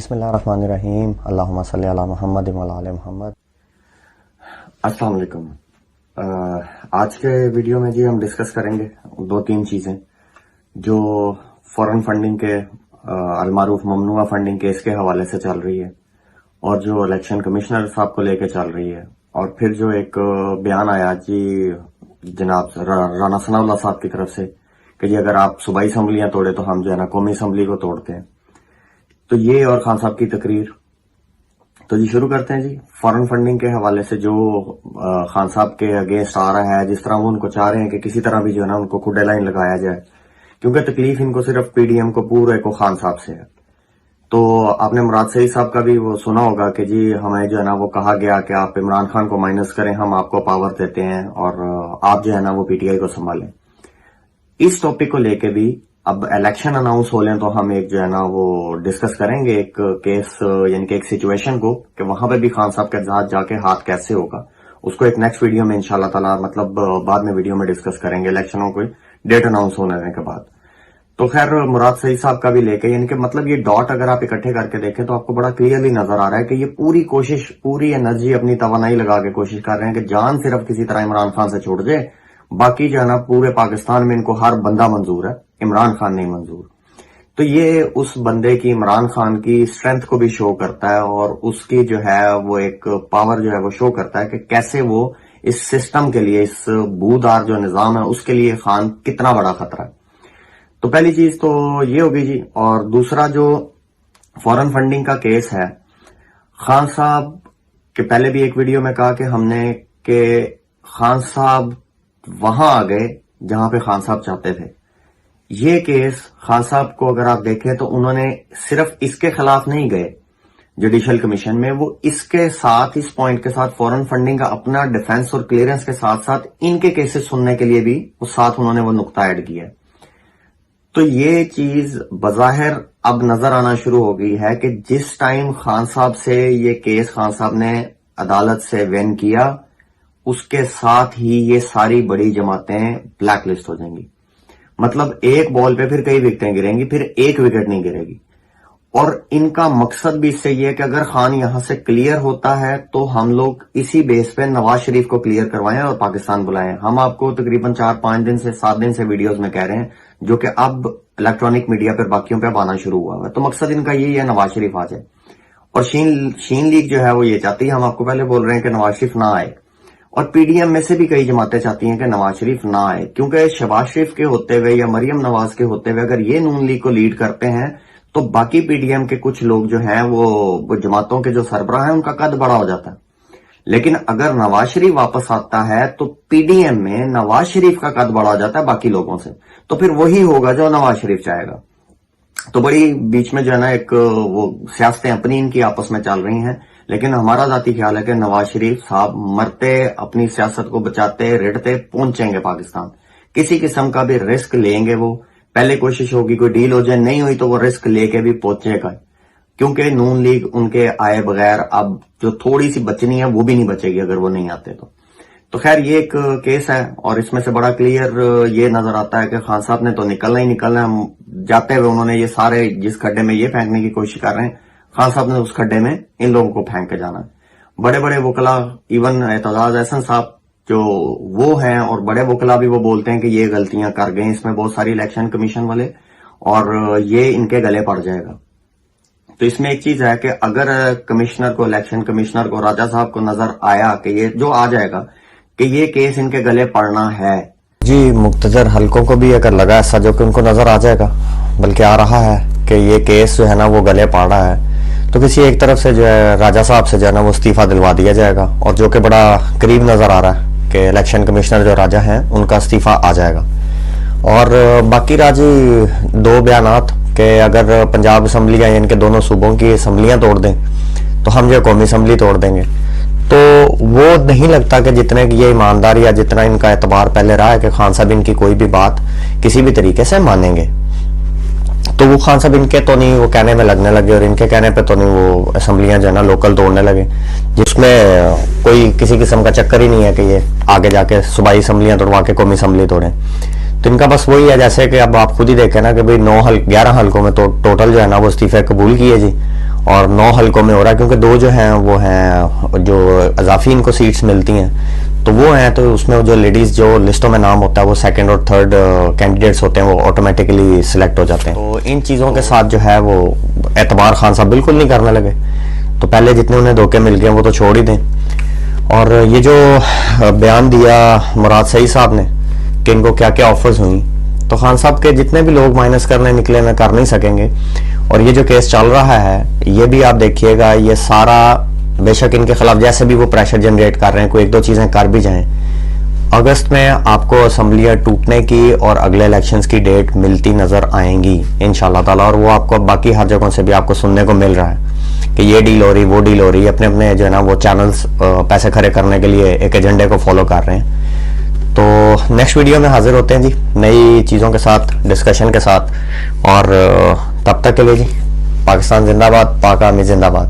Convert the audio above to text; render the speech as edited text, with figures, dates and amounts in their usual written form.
بسم اللہ الرحمن الرحیم، اللہم صلی علی محمد وعلی آل محمد۔ السلام علیکم۔ آج کے ویڈیو میں جی ہم ڈسکس کریں گے دو تین چیزیں جو فورن فنڈنگ کے المعروف ممنوعہ فنڈنگ کیس کے حوالے سے چل رہی ہے، اور جو الیکشن کمشنر صاحب کو لے کے چل رہی ہے، اور پھر جو ایک بیان آیا جی جناب رانا ثناء اللہ صاحب کی طرف سے کہ جی اگر آپ صوبائی اسمبلیاں توڑے تو ہم جو ہے نا قومی اسمبلی کو توڑتے ہیں۔ تو یہ اور خان صاحب کی تقریر، تو جی شروع کرتے ہیں جی فورن فنڈنگ کے حوالے سے جو خان صاحب کے اگینسٹ آ رہا ہے، جس طرح وہ ان کو چاہ رہے ہیں کہ کسی طرح بھی جو ہے نا ان کو کوڈے لائن لگایا جائے، کیونکہ تکلیف ان کو صرف پی ڈی ایم کو پورے کو خان صاحب سے ہے۔ تو آپ نے مراد سعید صاحب کا بھی وہ سنا ہوگا کہ جی ہمیں جو ہے نا وہ کہا گیا کہ آپ عمران خان کو مائنس کریں، ہم آپ کو پاور دیتے ہیں اور آپ جو ہے نا وہ پی ٹی آئی کو سنبھالیں۔ اس ٹاپک کو لے کے بھی اب الیکشن اناؤنس ہو لیں تو ہم ایک جو ہے نا وہ ڈسکس کریں گے ایک کیس، یعنی کہ ایک سچویشن کو کہ وہاں پہ بھی خان صاحب کے ساتھ جا کے ہاتھ کیسے ہوگا، اس کو ایک نیکسٹ ویڈیو میں انشاءاللہ تعالی مطلب بعد میں ویڈیو میں ڈسکس کریں گے الیکشنوں کو ڈیٹ اناؤنس ہونے کے بعد۔ تو خیر مراد سعید صاحب کا بھی لے کے، یعنی کہ مطلب یہ ڈاٹ اگر آپ اکٹھے کر کے دیکھیں تو آپ کو بڑا کلیئرلی نظر آ رہا ہے کہ یہ پوری کوشش، پوری انرجی، اپنی توانائی لگا کے کوشش کر رہے ہیں کہ جان صرف کسی طرح عمران خان سے چھوٹ جائے، باقی جو ہے نا پورے پاکستان میں ان کو ہر بندہ منظور ہے، عمران خان نہیں منظور۔ تو یہ اس بندے کی، عمران خان کی اسٹرینتھ کو بھی شو کرتا ہے، اور اس کی جو ہے وہ ایک پاور جو ہے وہ شو کرتا ہے کہ کیسے وہ اس سسٹم کے لیے، اس بودار جو نظام ہے اس کے لیے خان کتنا بڑا خطرہ ہے۔ تو پہلی چیز تو یہ ہوگی جی، اور دوسرا جو فورن فنڈنگ کا کیس ہے، خان صاحب کے پہلے بھی ایک ویڈیو میں کہا کہ ہم نے کہ خان صاحب وہاں آ گئے جہاں پہ خان صاحب چاہتے تھے۔ یہ کیس خان صاحب کو اگر آپ دیکھیں تو انہوں نے صرف اس کے خلاف نہیں گئے جوڈیشل کمیشن میں، وہ اس کے ساتھ، اس پوائنٹ کے ساتھ فورن فنڈنگ کا اپنا ڈیفنس اور کلیئرنس کے ساتھ ساتھ ان کے کیسز سننے کے لیے بھی اس ساتھ انہوں نے وہ نقطہ ایڈ کیا ہے۔ تو یہ چیز بظاہر اب نظر آنا شروع ہو گئی ہے کہ جس ٹائم خان صاحب سے یہ کیس خان صاحب نے عدالت سے وین کیا، اس کے ساتھ ہی یہ ساری بڑی جماعتیں بلیک لسٹ ہو جائیں گی۔ مطلب ایک بال پہ پھر کئی وکٹیں گریں گی، پھر ایک وکٹ نہیں گرے گی۔ اور ان کا مقصد بھی اس سے یہ ہے کہ اگر خان یہاں سے کلیئر ہوتا ہے تو ہم لوگ اسی بیس پہ نواز شریف کو کلیئر کروائیں اور پاکستان بلائیں۔ ہم آپ کو تقریباً 4-5 دن سے 7 دن سے ویڈیوز میں کہہ رہے ہیں، جو کہ اب الیکٹرانک میڈیا پر باقیوں پہ آنا شروع ہوا ہے۔ تو مقصد ان کا یہی ہے نواز شریف آ جائے، اور شین لیگ جو ہے وہ یہ چاہتی ہے، ہم آپ کو پہلے بول رہے ہیں کہ نواز شریف نہ آئے، اور پی ڈی ایم میں سے بھی کئی جماعتیں چاہتی ہیں کہ نواز شریف نہ آئے، کیونکہ شہباز شریف کے ہوتے ہوئے یا مریم نواز کے ہوتے ہوئے اگر یہ نون لیگ کو لیڈ کرتے ہیں تو باقی پی ڈی ایم کے کچھ لوگ جو ہیں وہ جماعتوں کے جو سربراہ ہیں ان کا قد بڑا ہو جاتا ہے۔ لیکن اگر نواز شریف واپس آتا ہے تو پی ڈی ایم میں نواز شریف کا قد بڑا ہو جاتا ہے باقی لوگوں سے، تو پھر وہی ہوگا جو نواز شریف چاہے گا۔ تو بڑی بیچ میں جو ہے نا ایک وہ سیاستیں اپنی ان کی آپس میں چل رہی ہیں، لیکن ہمارا ذاتی خیال ہے کہ نواز شریف صاحب مرتے اپنی سیاست کو بچاتے رڑتے پہنچیں گے پاکستان، کسی قسم کا بھی رسک لیں گے وہ، پہلے کوشش ہوگی کوئی ڈیل ہو جائے، نہیں ہوئی تو وہ رسک لے کے بھی پہنچے گا، کیونکہ نون لیگ ان کے آئے بغیر اب جو تھوڑی سی بچنی ہے وہ بھی نہیں بچے گی اگر وہ نہیں آتے تو خیر یہ ایک کیس ہے، اور اس میں سے بڑا کلیئر یہ نظر آتا ہے کہ خان صاحب نے تو نکلنا ہی نکلنا ہے۔ جاتے ہوئے انہوں نے یہ سارے جس کھڈے میں یہ پھینکنے کی کوشش کر رہے ہیں، خان صاحب نے اس کھڈے میں ان لوگوں کو پھینک کے جانا ہے۔ بڑے بڑے وکلا، ایون اعتزاز احسن صاحب جو وہ ہیں، اور بڑے وکلا بھی وہ بولتے ہیں کہ یہ غلطیاں کر گئے اس میں بہت ساری الیکشن کمیشن والے، اور یہ ان کے گلے پڑ جائے گا۔ تو اس میں ایک چیز ہے کہ اگر کمشنر کو، الیکشن کمشنر کو، راجہ صاحب کو نظر آیا کہ یہ جو آ جائے گا کہ یہ کیس ان کے گلے پڑنا ہے، جی مقتدر حلقوں کو بھی اگر لگا ایسا جو کہ ان کو نظر آ جائے گا، بلکہ آ رہا ہے کہ یہ کیس جو ہے نا وہ گلے پڑ رہا ہے، تو کسی ایک طرف سے جو ہے راجہ صاحب سے جو ہے نا وہ استعفیٰ دلوا دیا جائے گا، اور جو کہ بڑا قریب نظر آ رہا ہے کہ الیکشن کمشنر جو راجہ ہیں ان کا استعفیٰ آ جائے گا۔ اور باقی راجی دو بیانات کہ اگر پنجاب اسمبلیاں، یعنی کہ دونوں صوبوں کی اسمبلیاں توڑ دیں تو ہم جو قومی اسمبلی توڑ دیں گے، تو وہ نہیں لگتا کہ جتنے کی یہ ایمانداری یا جتنا ان کا اعتبار پہلے رہا ہے کہ خان صاحب ان کی کوئی بھی بات کسی بھی طریقے سے مانیں گے، تو وہ خان صاحب ان کے تو نہیں وہ کہنے میں لگنے لگے، اور ان کے کہنے پہ تو نہیں وہ اسمبلیاں جو ہے نا لوکل توڑنے لگے، جس میں کوئی کسی قسم کا چکر ہی نہیں ہے کہ یہ آگے جا کے صوبائی اسمبلیاں توڑوا کے قومی اسمبلی توڑیں۔ تو ان کا بس وہی ہے، جیسے کہ اب آپ خود ہی دیکھیں نا کہ بھئی 11 حلقوں میں تو ٹوٹل جو ہے نا وہ استعفے قبول کیے جی، اور 9 حلقوں میں ہو رہا ہے، کیونکہ 2 جو ہیں وہ ہیں جو اضافی ان کو سیٹس ملتی ہیں تو وہ ہیں، تو اس میں جو لیڈیز جو لسٹوں میں نام ہوتا ہے وہ 2nd اور 3rd کینڈیڈیٹس ہوتے ہیں، وہ آٹومیٹکلی سلیکٹ ہو جاتے ہیں. تو ان چیزوں کے ساتھ جو ہے وہ اعتبار خان صاحب بالکل نہیں کرنے لگے. تو پہلے جتنے انہیں دھوکے مل گئے وہ تو چھوڑ ہی دیں. اور یہ جو بیان دیا مراد سعید صاحب نے کہ ان کو کیا کیا آفرز ہوئیں، تو خان صاحب کے جتنے بھی لوگ مائنس کرنے نکلے نہ کر نہیں سکیں گے. اور یہ جو کیس چل رہا ہے یہ بھی آپ دیکھیے گا، یہ سارا بے شک ان کے خلاف جیسے بھی وہ پریشر جنریٹ کر رہے ہیں، کوئی 1-2 چیزیں کر بھی جائیں، اگست میں آپ کو اسمبلیاں ٹوٹنے کی اور اگلے الیکشنز کی ڈیٹ ملتی نظر آئیں گی انشاءاللہ تعالیٰ. اور وہ آپ کو باقی ہر جگہوں سے بھی آپ کو سننے کو مل رہا ہے کہ یہ ڈیل ہو رہی، وہ ڈیل ہو رہی. اپنے اپنے جو ہے نا وہ چینلز پیسے کھڑے کرنے کے لیے ایک ایجنڈے کو فالو کر رہے ہیں. تو نیکسٹ ویڈیو میں حاضر ہوتے ہیں جی نئی چیزوں کے ساتھ، ڈسکشن کے ساتھ. اور تب تک کے لیے جی پاکستان زندہ باد، پاک آرمی زندہ باد.